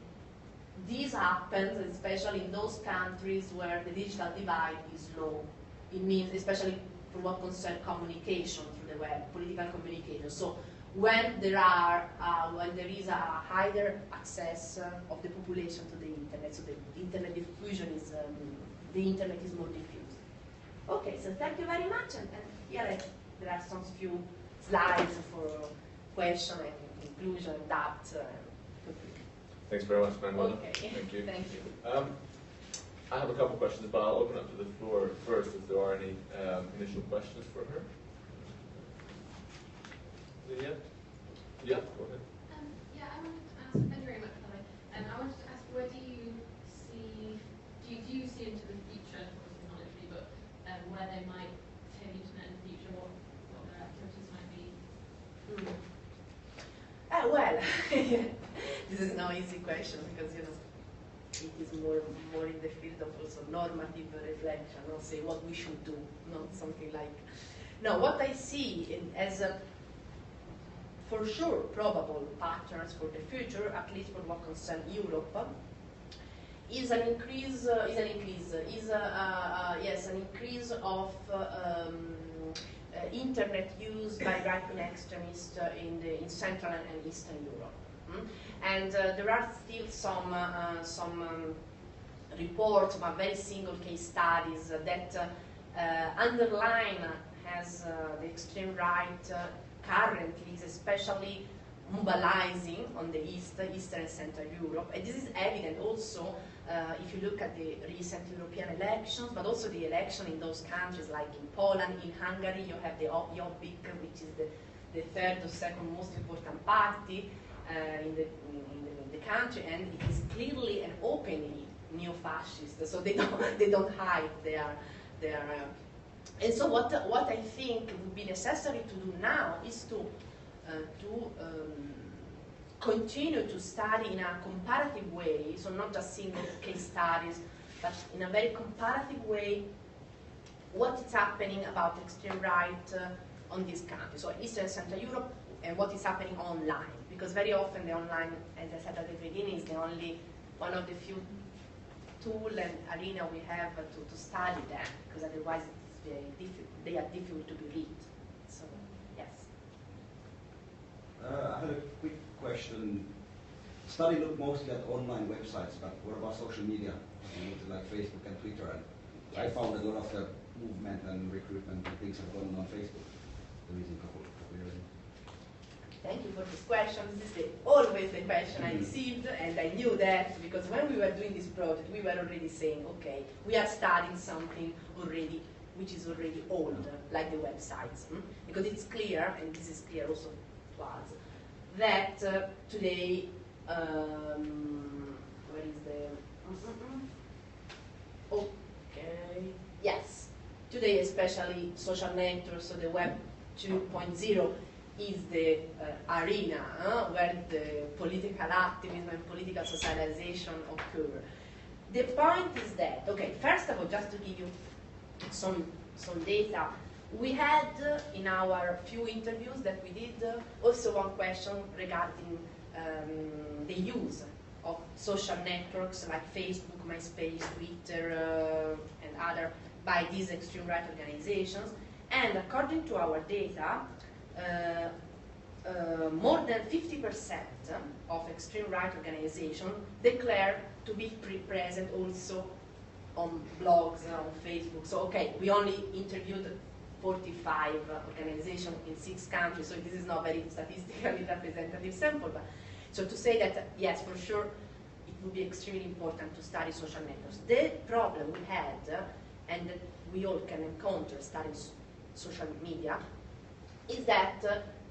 this happens, especially in those countries where the digital divide is low. It means, especially for what concerns communication through the web, political communication. So when there is a higher access of the population to the internet, so the internet diffusion is, the internet is more diffused. Okay, so thank you very much, and here there are some few slides for question and conclusion, doubts. Thanks very much, Manuela. Okay. Thank you. Thank you. I have a couple questions, but I'll open up to the floor first if there are any initial questions for her. Lydia? Yeah, go ahead. Yeah, I wanted to ask, thank you very much, Kelly. I wanted to ask, where do you see into the future, obviously not literally, but where they might take the internet in the future, what their activities might be? Well, this is no easy question because it is more in the field of also normative reflection, not say what we should do, not something like. No, what I see as for sure probable patterns for the future, at least for what concerns Europe, is an increase of internet use by right-wing extremists in Central and Eastern Europe. And there are still some reports, but very single case studies that underline as the extreme right currently is especially mobilizing on the Eastern and Central Europe. And this is evident also if you look at the recent European elections, but also the election in those countries like in Poland, in Hungary, you have the Jobbik, which is the third or second most important party in the country, and it is clearly and openly neo-fascist, so they don't hide their and so what I think would be necessary to do now is to continue to study in a comparative way, so not just single case studies, but in a very comparative way what is happening about extreme right on these countries, so Eastern and Central Europe, and what is happening online. Because very often the online, as I said at the beginning, is the only one of the few tool and arena we have to study them, because otherwise it's very difficult. They are difficult to be read. So yes. I had a quick question. Study looked mostly at online websites, but what about social media, like Facebook and Twitter? And I found a lot of the movement and recruitment and things have gone on Facebook the recent couple years. Thank you for this question. This is always the question I received, and I knew that because when we were doing this project, we were already saying, okay, we are studying something already, which is already old, like the websites. Because it's clear, and this is clear also to us, that today, where is the... Okay, yes. Today, especially social networks, so the Web 2.0, is the arena where the political activism and political socialization occur. The point is that, okay, first of all, just to give you some data, we had in our few interviews that we did also one question regarding the use of social networks like Facebook, MySpace, Twitter, and other by these extreme right organizations. And according to our data, more than 50% of extreme right organizations declare to be present also on blogs, on Facebook. So, okay, we only interviewed 45 organizations in 6 countries, so this is not very statistically representative sample. But, so to say that, yes, for sure, it would be extremely important to study social networks. The problem we had, and that we all can encounter studying social media, is that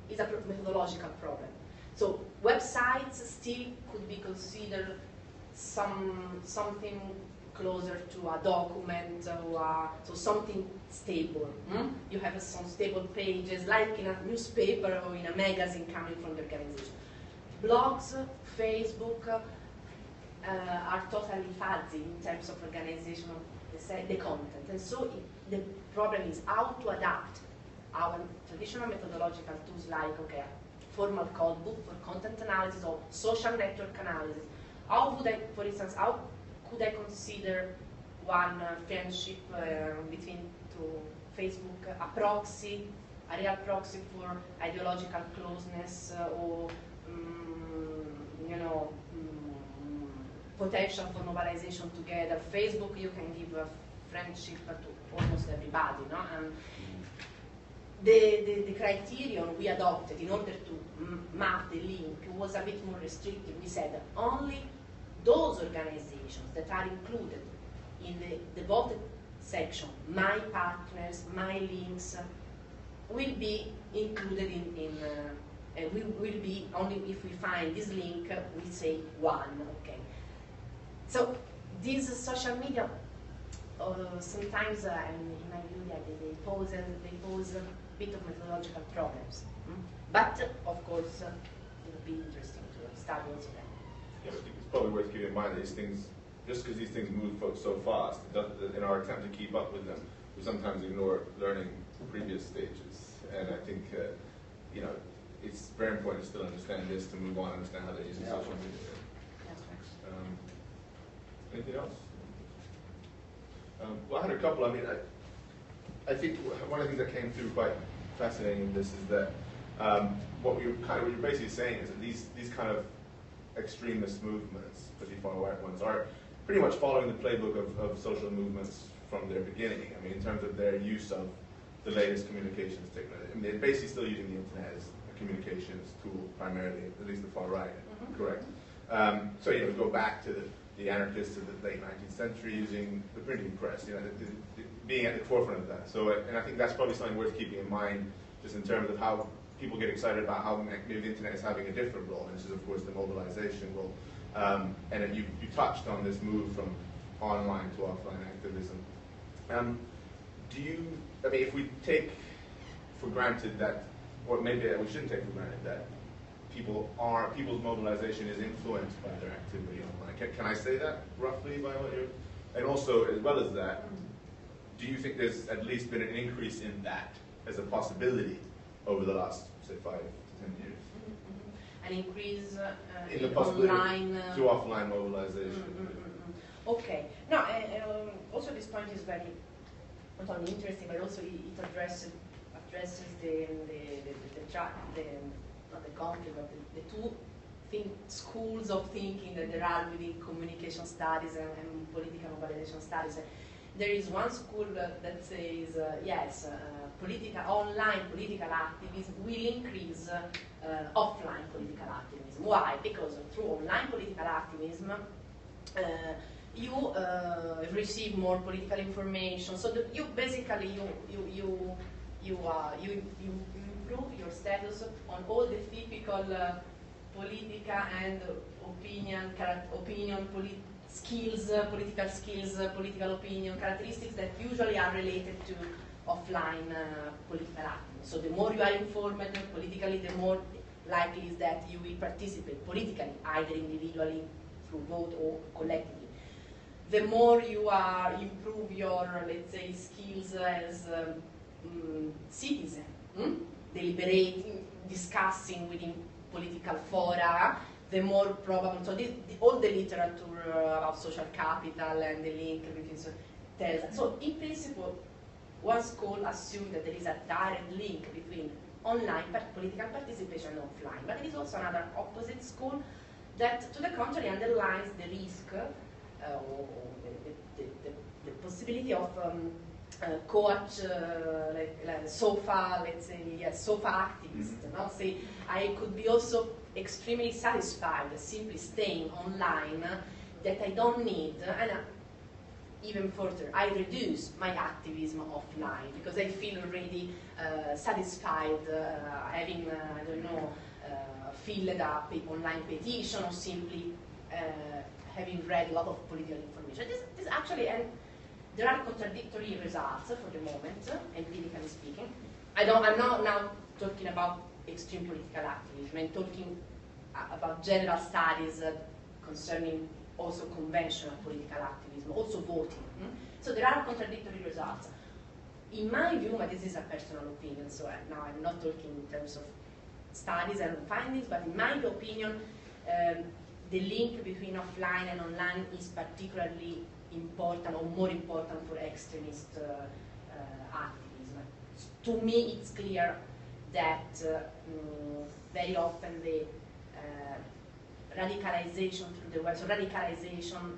is a methodological problem. So websites still could be considered something closer to a document or so something stable. You have some stable pages, like in a newspaper or in a magazine coming from the organization. Blogs, Facebook are totally fuzzy in terms of organization of the content, and so the problem is how to adapt our traditional methodological tools like formal code book for content analysis or social network analysis. How would I, for instance, how could I consider one friendship between two Facebook a proxy, a real proxy for ideological closeness or potential for mobilization together? Facebook, you can give a friendship to almost everybody, no? And the criterion we adopted in order to map the link was a bit more restrictive. We said only those organizations that are included in the devoted section, my partners, my links, will be included we will be only if we find this link, we say one, okay. So this social media sometimes, in my view, they pose a bit of methodological problems. But, of course, it would be interesting to study also that. Yeah, I think it's probably worth keeping in mind that these things, just because these things move so fast, in our attempt to keep up with them, we sometimes ignore learning previous stages. And I think, you know, it's very important to still understand this to move on and understand how they're using social media. Anything else? Well, I had a couple. I mean, I think one of the things that came through quite fascinating in this is that what you're basically saying is that these kind of extremist movements, particularly far right ones, are pretty much following the playbook of social movements from their beginning. I mean, in terms of their use of the latest communications technology. I mean, they're basically still using the internet as a communications tool primarily, at least the far right, correct? So, you know, go back to the anarchists of the late 19th century using the printing press, you know, being at the forefront of that. So, and I think that's probably something worth keeping in mind, just in terms of how people get excited about how maybe the internet is having a different role, and this is, of course, the mobilization role. And you touched on this move from online to offline activism. Do you, I mean, if we take for granted that, or maybe we shouldn't take for granted that people's mobilization is influenced by their activity online. Can I say that roughly by what you're, and also as well as that, do you think there's at least been an increase in that as a possibility over the last, say, 5 to 10 years? An increase in the in possibility online to offline mobilization. Okay. No, also this point is very not only interesting, but also it addresses not the conflict, but the two schools of thinking that there are within communication studies and political mobilization studies. There is one school that says, yes, online political activism will increase offline political activism. Why? Because through online political activism, you receive more political information. So that you basically you improve your status on all the typical political and political skills, political opinion characteristics that usually are related to offline political activism. So the more you are informed politically, the more likely is that you will participate politically, either individually through vote or collectively. The more you improve your, let's say, skills as citizen, deliberating, discussing within political fora, the more probable. So all the literature about social capital and the link between tells us. So in principle, one school assumes that there is a direct link between online political participation and offline. But there is also another opposite school that, to the contrary, underlines the risk or the possibility of coach, sofa, let's say, yes, sofa activist. No? Say, I could be also extremely satisfied simply staying online, that I don't need, and even further, I reduce my activism offline because I feel already satisfied having, I don't know, filled up an online petition or simply having read a lot of political information. This actually, and there are contradictory results for the moment, empirically speaking. I'm not now talking about extreme political activism. I'm talking about general studies concerning also conventional political activism, also voting. So there are contradictory results. In my view, but this is a personal opinion, so now I'm not talking in terms of studies and findings, but in my opinion, the link between offline and online is particularly important or more important for extremist activism. To me, it's clear that very often the radicalization through the web, so radicalization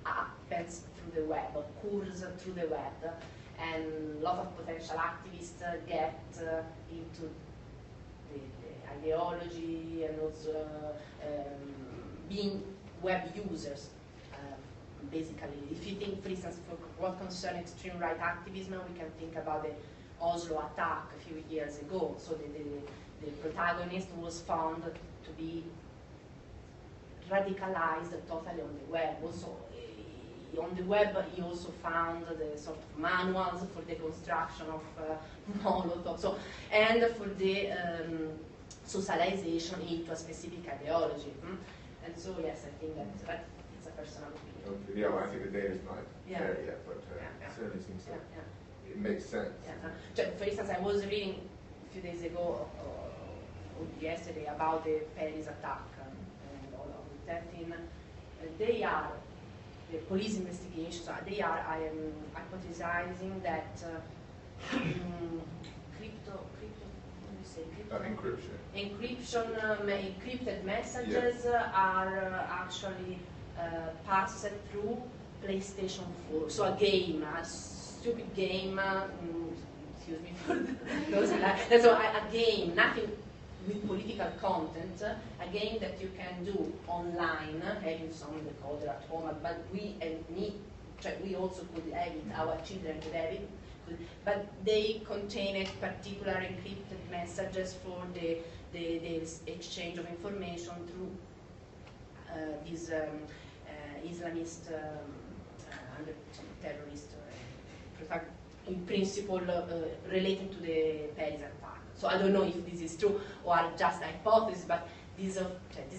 happens through the web, occurs through the web, and a lot of potential activists get into the ideology and also being web users. Basically, if you think, for instance, for what concerns extreme right activism, we can think about the Oslo attack a few years ago. So the protagonist was found to be radicalized totally on the web. Also, on the web, he also found the sort of manuals for the construction of Molotov, so, and for the socialization into a specific ideology. And so, yes, I think that it's a personal opinion. Okay. Yeah, well, I think the data is not there yet, but yeah. it certainly seems like it makes sense. Yeah. For instance, I was reading a few days ago, or yesterday, about the Paris attack and all of that. They are the police investigations. They are. I am hypothesizing that encryption, encrypted messages are actually passed through PlayStation 4. So a game, a stupid game. Excuse me for those. So a game, nothing with political content, a game that you can do online, having some decoder at home, but we and me, we also could have it, our children could have it, but they contain a particular encrypted messages for the exchange of information through these Islamist terrorist, in principle relating to the Paris attack. So I don't know if this is true or just a hypothesis, but this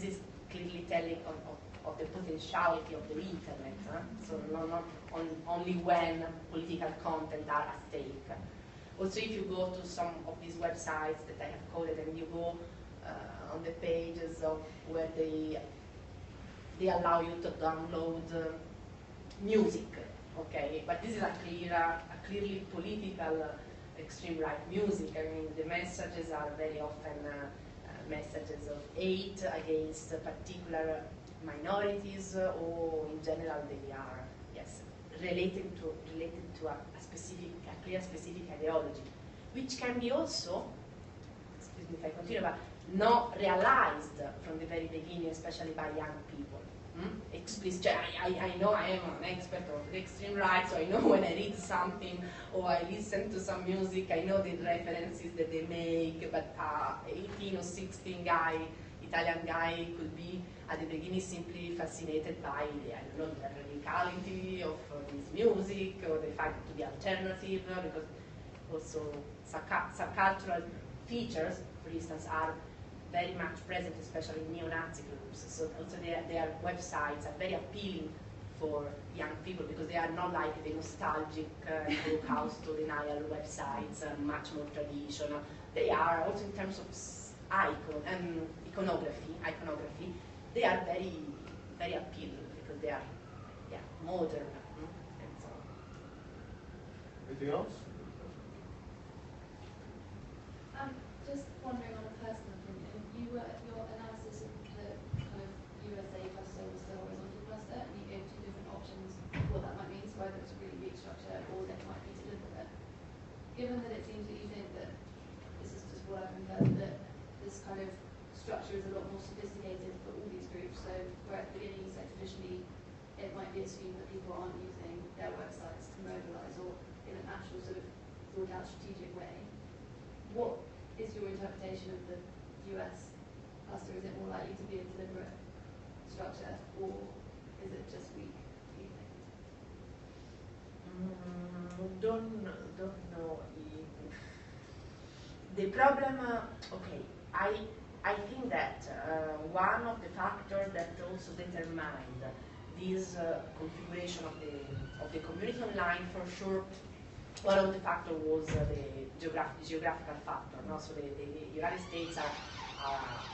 is clearly telling of the potentiality of the internet. So not only when political content are at stake. Also, if you go to some of these websites that I have coded, and you go on the pages of where they allow you to download music, okay? But this is a clearly political extreme right music. I mean, the messages are very often messages of hate against particular minorities, or in general they are, yes, related to a clear specific ideology, which can be also, excuse me if I continue, but not realized from the very beginning, especially by young people. Explicit. I know I am an expert of the extreme right, so I know when I read something or I listen to some music, I know the references that they make, but 18 or 16 guy, Italian guy, could be at the beginning simply fascinated by the, I don't know, the radicality of this music, or the fact to be alternative, because also subcultural features, for instance, are very much present, especially in neo-Nazi groups. So also their websites are very appealing for young people, because they are not like the nostalgic Holocaust or denial websites, much more traditional. They are also in terms of iconography, they are very, very appealing, because they are modern and so on. Anything else? Just wondering on a personal opinion, your analysis of the kind of USA cluster was the horizontal cluster, and you gave two different options what that might mean, so either it's a really weak structure or there might be deliberate. Given that it seems that you think that, this is just what I've inferred, that this kind of structure is a lot more sophisticated for all these groups, so where at the beginning you said traditionally it might be assumed that people aren't using their websites to mobilize or in an actual sort of thought out strategic way. What is your interpretation of the US cluster? Is it more likely to be a deliberate structure, or is it just weak, do you think? Don't know. The problem, okay, I think that one of the factors that also determined this configuration of the community online, for sure, one of the factors was the geographical factor. No? So the United States are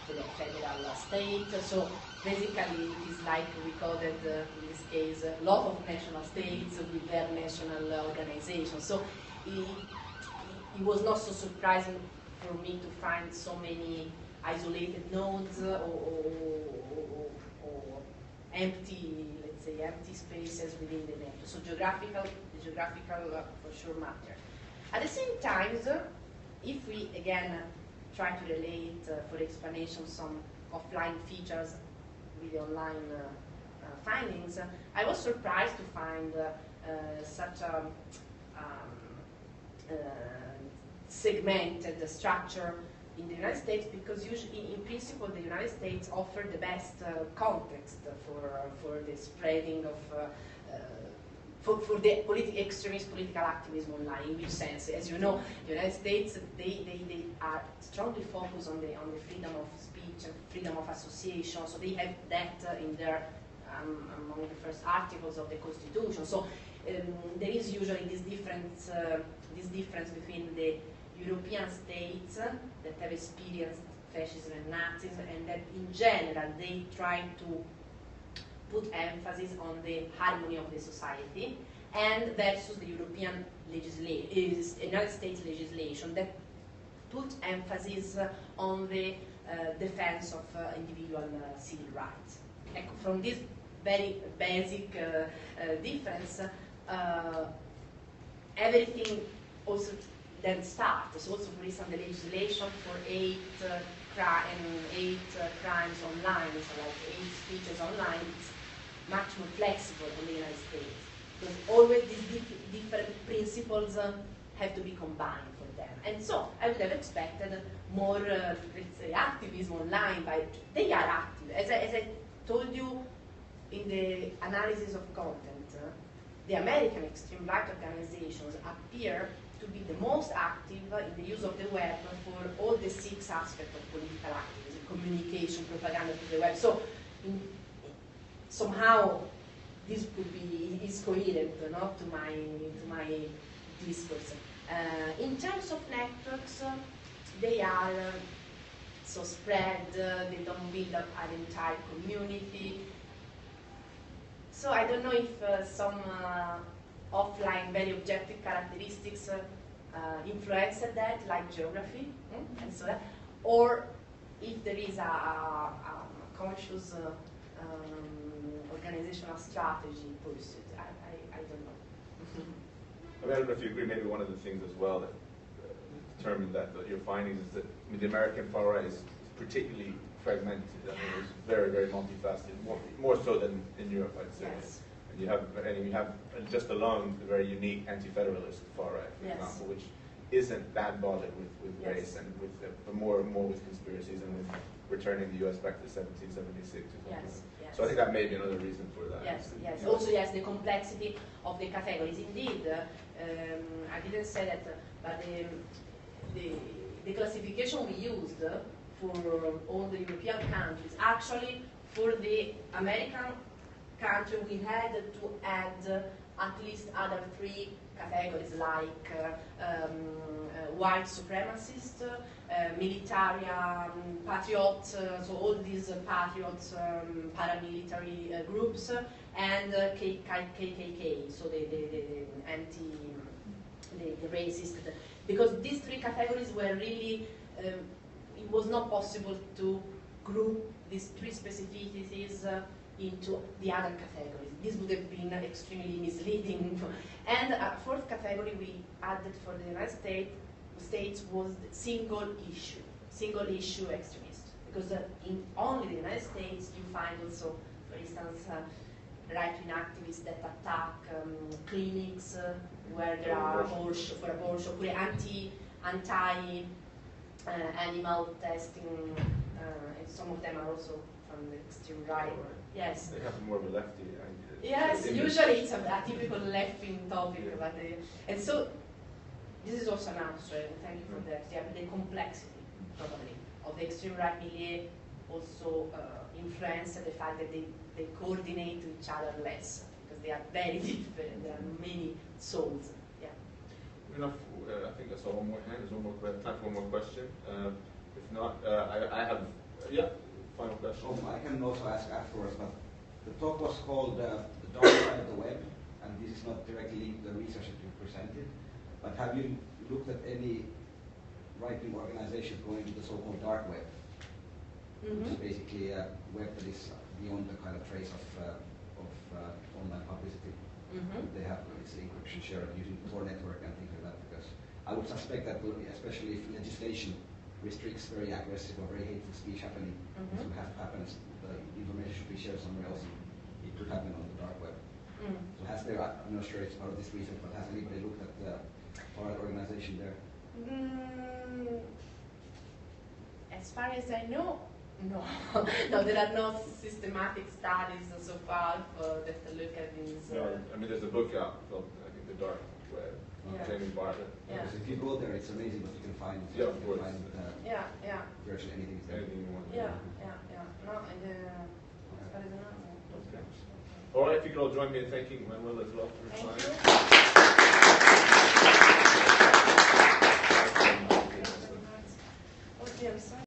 the federal state, so basically it is like we called it, in this case, a lot of national states with their national organization. So it was not so surprising for me to find so many isolated nodes or empty, let's say, empty spaces within the network. So the geographical for sure matter. At the same time, if we again try to relate for explanation some offline features with the online findings, I was surprised to find such a segmented structure in the United States, because usually, in principle, the United States offer the best context for the spreading of for the extremist political activism online. In which sense, as you know, the United States they are strongly focused on the freedom of speech and freedom of association. So they have that in their among the first articles of the Constitution. So there is usually this difference between the European states that have experienced fascism and Nazism, and that in general they try to put emphasis on the harmony of the society, and versus the European United States legislation that put emphasis on the defense of individual civil rights. From this very basic difference, everything also then starts. Also, for instance, the legislation for hate crimes online, so like hate speeches online, it's much more flexible in the United States, because always these different principles have to be combined for them. And so I would have expected more, let's say, activism online. They are active. As I told you in the analysis of content, the American extreme right organizations appear to be the most active in the use of the web for all the 6 aspects of political activism: communication, propaganda to the web. So somehow this could be coherent, no, to my discourse. In terms of networks, they are so spread. They don't build up an entire community. So I don't know if some offline, very objective characteristics influence that, like geography, and so that, or if there is a conscious organizational strategy pursued. I don't know. I mean, I don't know if you agree. Maybe one of the things as well that determined that your findings is that the American far right is particularly fragmented. I mean, it's very, very multifaceted, more so than in Europe, I'd say. Yes. And you have just alone the very unique anti-federalist far right, for example, which isn't that bothered with race and with but more with conspiracies and with returning the U.S. back to 1776 or something. Yes. So I think that may be another reason for that. Yes. Also, yes, the complexity of the categories. Indeed, I didn't say that, but the classification we used for all the European countries, actually for the American country, we had to add at least other 3 categories, like white supremacist, militarian, patriots, so all these patriots, paramilitary groups, and KKK, so the racist, because these 3 categories were really, it was not possible to group these 3 specificities into the other categories. This would have been extremely misleading. And a 4th category we added for the United States was the single issue extremist. Because in only the United States you find also, for instance, right-wing activists that attack clinics where there are abortion, anti-animal testing, and some of them are also from the extreme right. Yes. They have more of a lefty. Yes, usually it's a typical left-wing topic, but and so this is also an answer, and thank you for that. Yeah, the complexity, probably, of the extreme right milieu also influence the fact that they coordinate to each other less, because they are very different. There are many souls. Yeah. Enough. I think I saw one more hand. There's one more time for one more question. If not, I have. Final question. I can also ask afterwards, but the talk was called The Dark Side of the Web, and this is not directly linked to the research that you presented, but have you looked at any right-wing organizations going to the so-called dark web, which is basically a web that is beyond the kind of trace of online publicity? They have its encryption shared using Tor network and things like that, because I would suspect that, especially if legislation restricts very aggressive or very hateful speech happening, this will have to happen. The information should be shared somewhere else. It could happen on the dark web. So has there, I'm not sure it's part of this research, but has anybody looked at the far-right organization there? As far as I know, No, no, there are no systematic studies so far that look at these. No, I mean, there's a book out called, I think, The Dark Web, Yeah. Jamie Bartlett. Yeah. Because if you go there, it's amazing what you can find. Yeah, of You can course. find, Yeah. virtually anything is there. Anything you want. Yeah. No, as far as I know. Okay. All right, if you could all join me in thanking Manuela as well for her Thank time. you. Okay, I'm sorry.